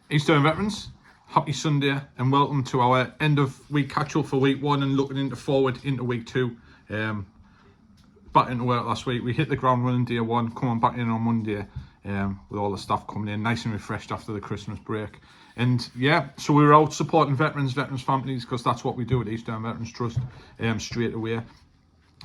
Eastern veterans, happy Sunday and welcome to our end of week catch up for week one and looking forward into week two. Back into work last week. We hit the ground running day one, coming back in on Monday with all the staff coming in nice and refreshed after the Christmas break. And yeah, so we were out supporting veterans families, because that's what we do at Eastern Veterans Trust straight away.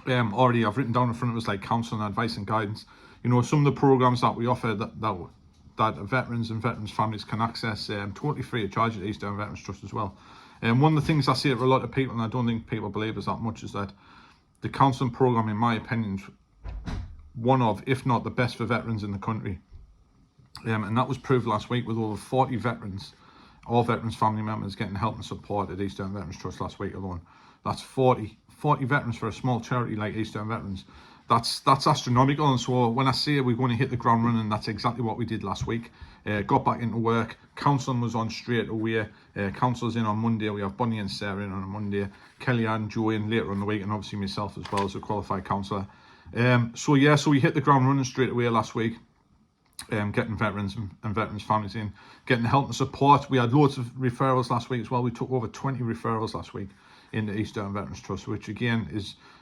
Already I've written down in front of us like counselling, advice and guidance. You know, some of the programs that we offer that veterans and veterans families can access totally free of charge at Eastern Veterans Trust as well. And one of the things I see to a lot of people, and I don't think people believe us that much, is that the counselling program, in my opinion, is one of, if not the best for veterans in the country. And that was proved last week with over 40 veterans, all veterans family members, getting help and support at Eastern Veterans Trust last week alone. That's 40 veterans for a small charity like Eastern Veterans. That's astronomical. And so when I say we're going to hit the ground running, that's exactly what we did last week. Got back into work. Counselling was on straight away. Counsellors in on Monday. We have Bonnie and Sarah in on a Monday. Kellyanne, Joanne later on the week, and obviously myself as well as a qualified counsellor. So we hit the ground running straight away last week. Getting veterans and veterans families in, getting help and support. We had loads of referrals last week as well. We took over 20 referrals last week in the Eastern Veterans Trust, which again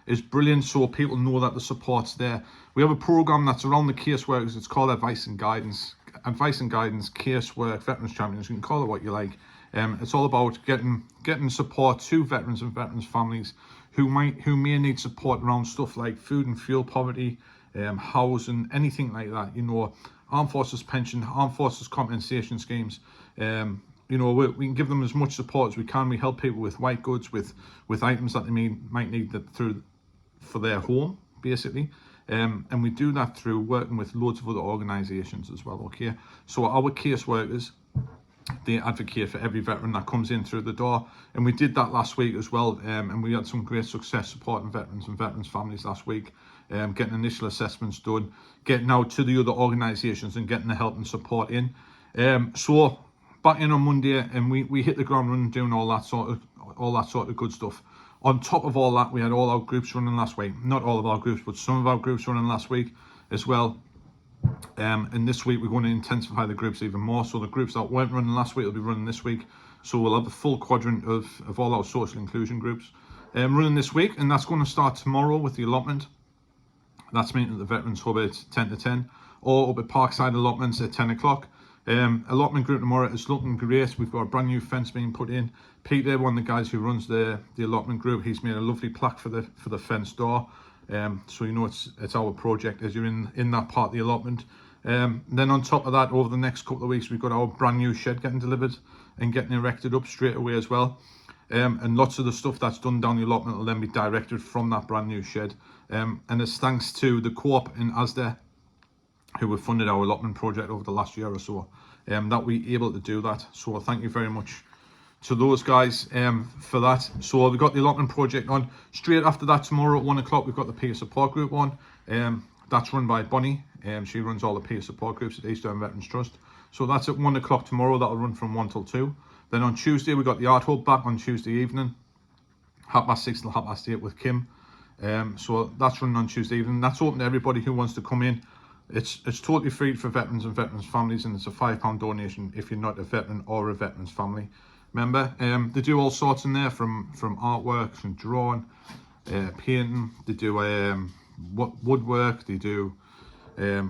is brilliant, so people know that the support's there. We have a program that's around the caseworkers. It's called Advice and Guidance, casework, veterans champions. You can call it what you like. It's all about getting support to veterans and veterans families who may need support around stuff like food and fuel poverty, housing, anything like that. You know, armed forces pension, armed forces compensation schemes. You know, we can give them as much support as we can. We help people with white goods, with items that they might need for their home, basically. And we do that through working with loads of other organisations as well, okay? So our caseworkers, they advocate for every veteran that comes in through the door. And we did that last week as well. And we had some great success supporting veterans and veterans families last week. Getting initial assessments done, getting out to the other organisations and getting the help and support in. So back in on Monday, and we hit the ground running doing all that sort of good stuff. On top of all that, we had all our groups running last week. Not all of our groups, but some of our groups running last week as well. And this week we're going to intensify the groups even more. So the groups that weren't running last week will be running this week. So we'll have a full quadrant of all our social inclusion groups running this week, and that's going to start tomorrow with the allotment. That's meeting at the Veterans Hub at 10 to 10, or up at Parkside Allotments at 10 o'clock. Allotment group tomorrow is looking great. We've got a brand new fence being put in. Peter, one of the guys who runs the allotment group, he's made a lovely plaque for the fence door. So you know it's our project as you're in that part of the allotment. Then on top of that, over the next couple of weeks, we've got our brand new shed getting delivered and getting erected up straight away as well. And lots of the stuff that's done down the allotment will then be directed from that brand new shed. And it's thanks to the Co-op in Asda, who have funded our allotment project over the last year or so, that we're able to do that. So thank you very much to those guys for that. So we've got the allotment project on. Straight after that, tomorrow at 1 o'clock, we've got the peer support group on. That's run by Bonnie. She runs all the peer support groups at Eastern Veterans Trust. So that's at 1 o'clock tomorrow. That'll run from 1 till 2. Then on Tuesday, we've got the Art Hub back on Tuesday evening, 6:30 till 8:30 with Kim. So that's running on Tuesday evening. That's open to everybody who wants to come in. It's totally free for veterans and veterans families, and it's a £5 donation if you're not a veteran or a veterans family member. They do all sorts in there, from artwork, from drawing, painting. They do woodwork. They do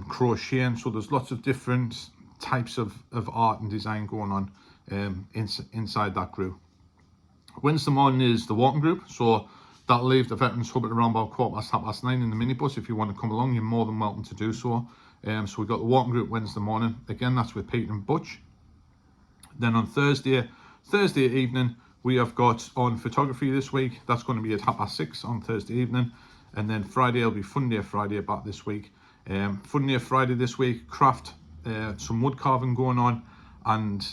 crocheting. So there's lots of different types of art and design going on inside that group. Wednesday morning is the walking group, so that'll leave the Veterans Hub at around about 9:15 in the minibus. If you want to come along, you're more than welcome to do so. So we've got the walking group Wednesday morning. Again, that's with Peter and Butch. Then on Thursday evening, we have got on photography this week. That's going to be at 6:30 on Thursday evening. And then Friday will be Fun Day Friday back this week. Fun Day Friday this week, craft, some wood carving going on, and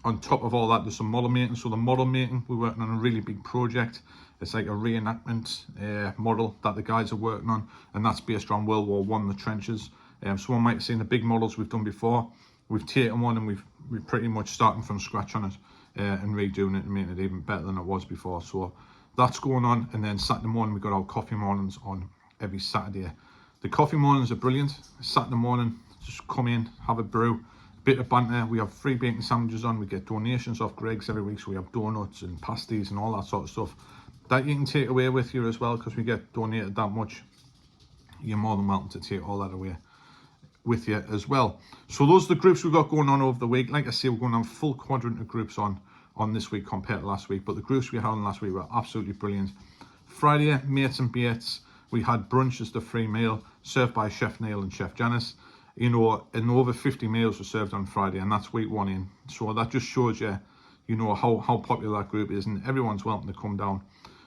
on top of all that, there's some model making. So the model making, we're working on a really big project. It's like a reenactment model that the guys are working on, and that's based on World War I, the trenches. So one might have seen the big models we've done before. We've taken one and we're pretty much starting from scratch on it and redoing it and making it even better than it was before. So that's going on. And then Saturday morning, we've got our coffee mornings on every Saturday. The coffee mornings are brilliant. Saturday morning, just come in, have a brew, bit of banter. We have free bacon sandwiches on. We get donations off Greg's every week, so we have donuts and pasties and all that sort of stuff that you can take away with you as well, because we get donated that much. You're more than welcome to take all that away with you as well. So those are the groups we've got going on over the week. Like I say, we're going to have full quadrant of groups on this week compared to last week, but the groups we had on last week were absolutely brilliant. Friday, mates and baits, we had brunch as the free meal served by Chef Neil and Chef Janice. You know, and over 50 meals were served on Friday, and that's week 1 in. So that just shows you, you know, how popular that group is, and everyone's welcome to come down.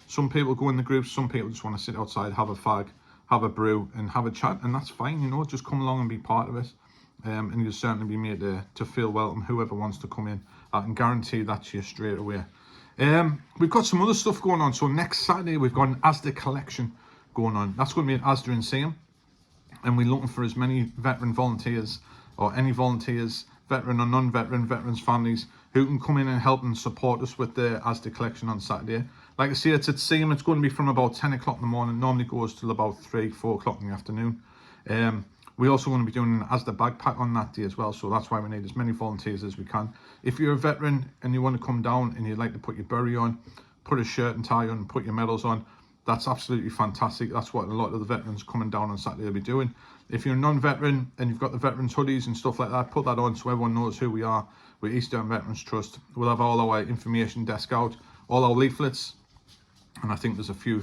Some people go in the groups, some people just want to sit outside, have a fag, have a brew and have a chat, and that's fine, you know, just come along and be part of it. And you'll certainly be made to feel welcome, whoever wants to come in. I can guarantee that to you straight away. We've got some other stuff going on. So next Saturday, we've got an Asda collection going on. That's going to be at Asda in Seaham. And we're looking for as many veteran volunteers, or any volunteers, veteran or non-veteran, veterans families, who can come in and help and support us with the Asda collection on Saturday. Like I say, it's at Seaham. It's going to be from about 10 o'clock in the morning. Normally goes till about 3-4 o'clock in the afternoon. We're also going to be doing an Asda backpack on that day as well, so that's why we need as many volunteers as we can. If you're a veteran and you want to come down and you'd like to put your beret on, put a shirt and tie on, put your medals on, that's absolutely fantastic. That's what a lot of the veterans coming down on Saturday will be doing. If you're a non-veteran and you've got the veterans hoodies and stuff like that, put that on so everyone knows who we are. We're East Down Veterans Trust. We'll have all our information desk out, all our leaflets, and I think there's a few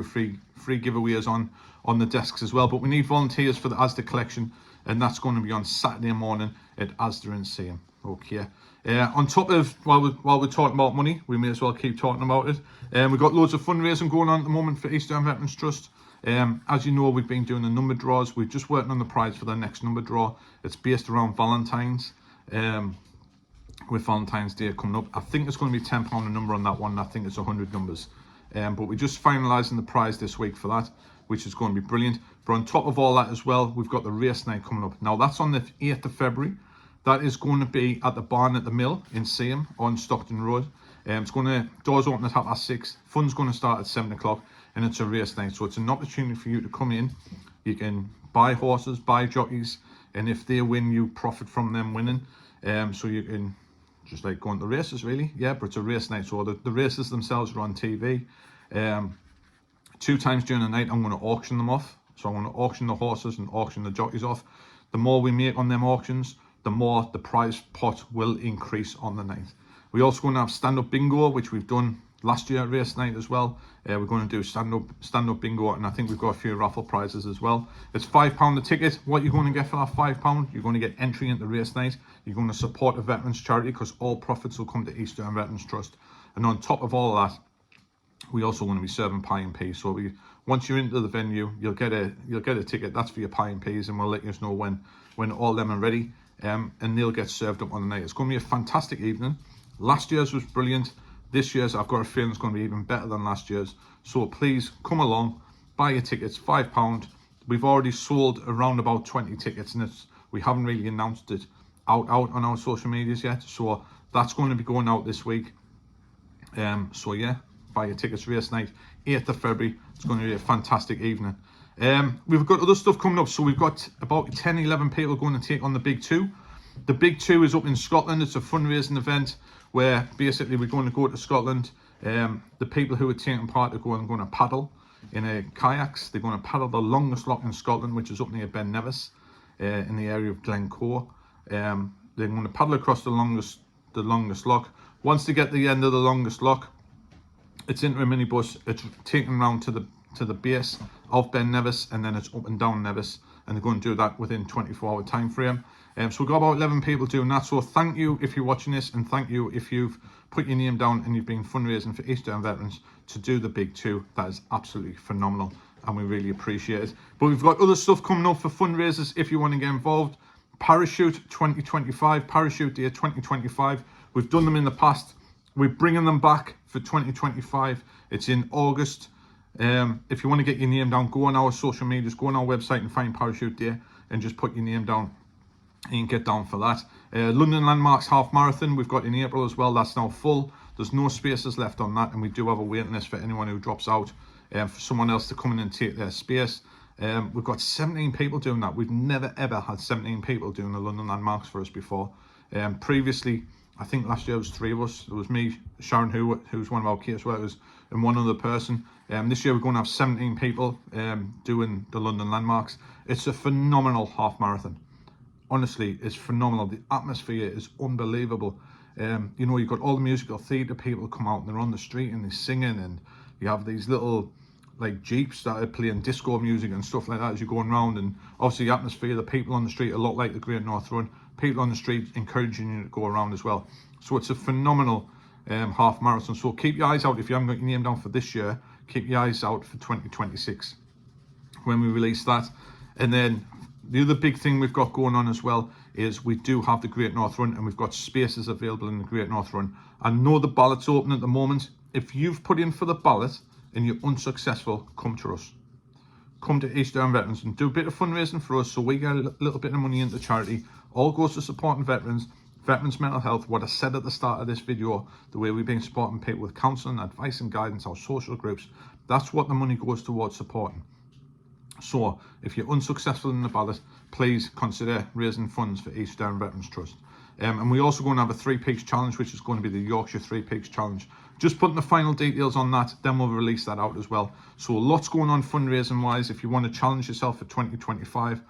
free giveaways on the desks as well. But we need volunteers for the Asda collection, and that's going to be on Saturday morning at Asda in Seaham. Okay. On top of, while we're talking about money, we may as well keep talking about it. We've got loads of fundraising going on at the moment for East Down Veterans Trust. As you know, we've been doing the number draws. We're just working on the prize for the next number draw. It's based around Valentine's. With Valentine's Day coming up, I think it's going to be £10 a number on that one. I think it's 100 numbers. But we're just finalising the prize this week for that, which is going to be brilliant. But on top of all that as well, we've got the race night coming up. Now that's on the 8th of February. That is going to be at the barn at the mill in Seaham on Stockton Road. It's going to, doors open at 6:30. Fun's going to start at 7 o'clock, and it's a race night. So it's an opportunity for you to come in. You can buy horses, buy jockeys, and if they win, you profit from them winning. So you can just like going to races really. Yeah, but it's a race night. So the races themselves are on TV. 2 times during the night, I'm going to auction them off. So I'm going to auction the horses and auction the jockeys off. The more we make on them auctions, the more the prize pot will increase on the night. We're also going to have stand-up bingo, which we've done last year at race night as well. We're going to do stand-up bingo, and I think we've got a few raffle prizes as well. It's £5 a ticket. What you're going to get for that £5, you're going to get entry into race night. You're going to support a veterans charity, because all profits will come to East Down Veterans Trust. And on top of all that, we also want to be serving pie and peas. So once you're into the venue, you'll get a ticket. That's for your pie and peas, and we'll let you know when all them are ready. And they'll get served up on the night. It's going to be a fantastic evening. Last year's was brilliant. This year's, I've got a feeling it's going to be even better than last year's. So please come along, buy your tickets, £5. We've already sold around about 20 tickets, and we haven't really announced it out on our social medias yet. So that's going to be going out this week. So yeah, buy your tickets. Race night, 8th of February. It's going to be a fantastic evening. We've got other stuff coming up. So we've got about 10-11 people going to take on the Big 2. The Big 2 is up in Scotland. It's a fundraising event where basically we're going to go to Scotland. The people who are taking part are going to paddle in kayaks. They're going to paddle the longest loch in Scotland, which is up near Ben Nevis, in the area of Glencoe. They're going to paddle across the longest loch. Once they get to the end of the longest loch, it's into a minibus. It's taken round to the base of Ben Nevis, and then it's up and down Nevis, and they're going to do that within 24-hour time frame. So we've got about 11 people doing that. So thank you if you're watching this, and thank you if you've put your name down and you've been fundraising for East Down Veterans to do the Big 2. That is absolutely phenomenal, and we really appreciate it. But we've got other stuff coming up for fundraisers if you want to get involved. Parachute 2025, Parachute Day 2025. We've done them in the past. We're bringing them back for 2025. It's in August. If you want to get your name down, go on our social medias, go on our website and find Parachute Day and just put your name down. You can get down for that. London Landmarks Half Marathon, we've got in April as well. That's now full. There's no spaces left on that, and we do have a waiting list for anyone who drops out, for someone else to come in and take their space. We've got 17 people doing that. We've never ever had 17 people doing the London landmarks for us before. Previously, I think last year was 3 of us. It was me, Sharon, who's one of our caseworkers, and one other person. This year we're going to have 17 people doing the London landmarks. It's a phenomenal half marathon. Honestly, it's phenomenal. The atmosphere is unbelievable. You know, you've got all the musical theatre people come out and they're on the street and they're singing, and you have these little like jeeps that are playing disco music and stuff like that as you're going around. And obviously the atmosphere, the people on the street, a lot like the Great North Run, people on the street encouraging you to go around as well. So it's a phenomenal half marathon. So keep your eyes out. If you haven't got your name down for this year, keep your eyes out for 2026 when we release that. And then the other big thing we've got going on as well is we do have the Great North Run, and we've got spaces available in the Great North Run. I know the ballot's open at the moment. If you've put in for the ballot and you're unsuccessful, come to us. Come to East Durham Veterans and do a bit of fundraising for us so we get a little bit of money into charity. All goes to supporting veterans, veterans' mental health. What I said at the start of this video, the way we've been supporting people with counselling, advice and guidance, our social groups, that's what the money goes towards supporting. So if you're unsuccessful in the ballot, please consider raising funds for East Durham Veterans Trust. And we're also going to have a 3 Peaks challenge, which is going to be the Yorkshire 3 Peaks challenge. Just putting the final details on that, then we'll release that out as well. So lots going on fundraising wise. If you want to challenge yourself for 2025,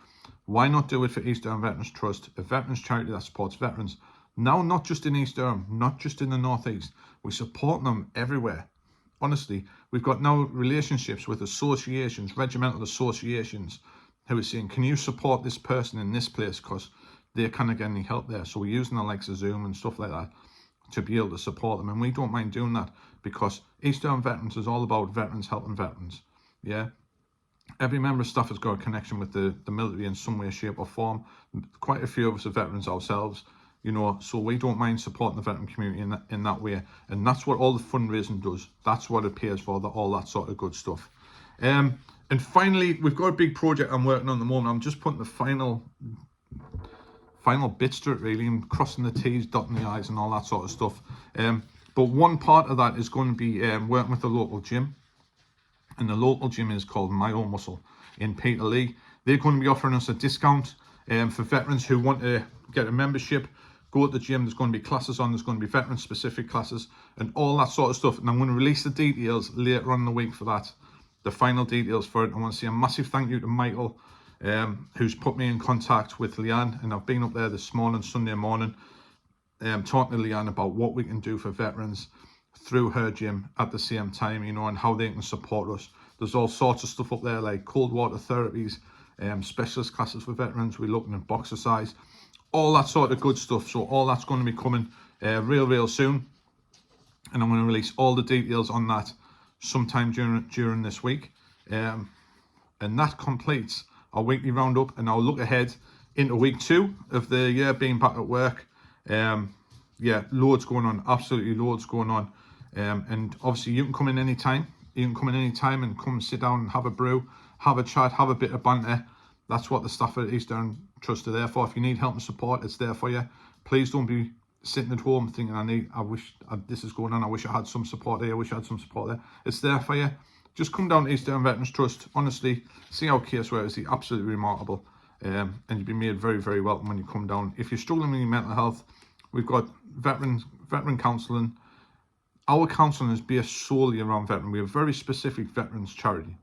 why not do it for East Durham Veterans Trust, a veterans charity that supports veterans. Now, not just in East Durham, not just in the Northeast, we support them everywhere. Honestly, we've got now relationships with associations, regimental associations, who are saying, can you support this person in this place because they can't get any help there. So we're using the likes of Zoom and stuff like that to be able to support them. And we don't mind doing that because East Durham Veterans is all about veterans helping veterans. Yeah. Every member of staff has got a connection with the military in some way, shape or form. Quite a few of us are veterans ourselves, you know, so we don't mind supporting the veteran community in that way. And that's what all the fundraising does. That's what it pays for, all that sort of good stuff. And finally, we've got a big project I'm working on at the moment. I'm just putting the final bits to it, really, and crossing the T's, dotting the I's and all that sort of stuff. But one part of that is going to be working with the local gym. And the local gym is called My Own Muscle in Peterlee. They're going to be offering us a discount for veterans who want to get a membership. Go to the gym, there's going to be classes on, there's going to be veteran specific classes and all that sort of stuff. And I'm going to release the details later on in the week for that, the final details for it. I want to say a massive thank you to Michael, who's put me in contact with Leanne. And I've been up there this morning, Sunday morning, talking to Leanne about what we can do for veterans through her gym at the same time, you know, and how they can support us. There's all sorts of stuff up there like cold water therapies, specialist classes for veterans. We're looking at boxercise, all that sort of good stuff. So all that's going to be coming real soon, and I'm going to release all the details on that sometime during this week. And that completes our weekly roundup, and I'll look ahead into week 2 of the year being back at work. Yeah, loads going on, absolutely loads going on. And obviously you can come in anytime. You can come in anytime and come sit down and have a brew, have a chat, have a bit of banter. That's what the staff at East Durham Trust are there for. If you need help and support, it's there for you. Please don't be sitting at home thinking, this is going on, I wish I had some support there, I wish I had some support there. It's there for you. Just come down to East Durham Veterans Trust. Honestly, see our caseworkers, they're absolutely remarkable. And you'll be made very welcome when you come down. If you're struggling with your mental health, we've got veteran counselling. Our counselling is based solely around veterans. We have a very specific veterans charity.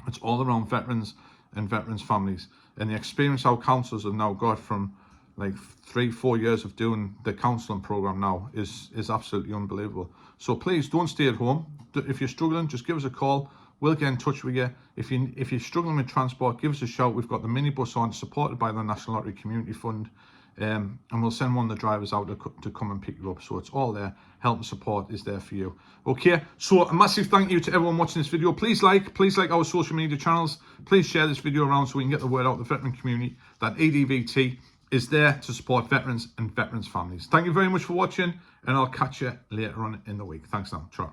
It's all around veterans and veterans families. And the experience our counsellors have now got from like 3-4 years of doing the counselling program now is absolutely unbelievable. So please don't stay at home. If you're struggling, just give us a call. We'll get in touch with you. If you're struggling with transport, give us a shout. We've got the minibus on, supported by the National Lottery Community Fund. And we'll send one of the drivers out to come and pick you up. So it's all there. Help and support is there for you. Okay, so a massive thank you to everyone watching this video. Please like our social media channels. Please share this video around so we can get the word out to the veteran community that EDVT is there to support veterans and veterans families. Thank you very much for watching, and I'll catch you later on in the week. Thanks now. Ciao.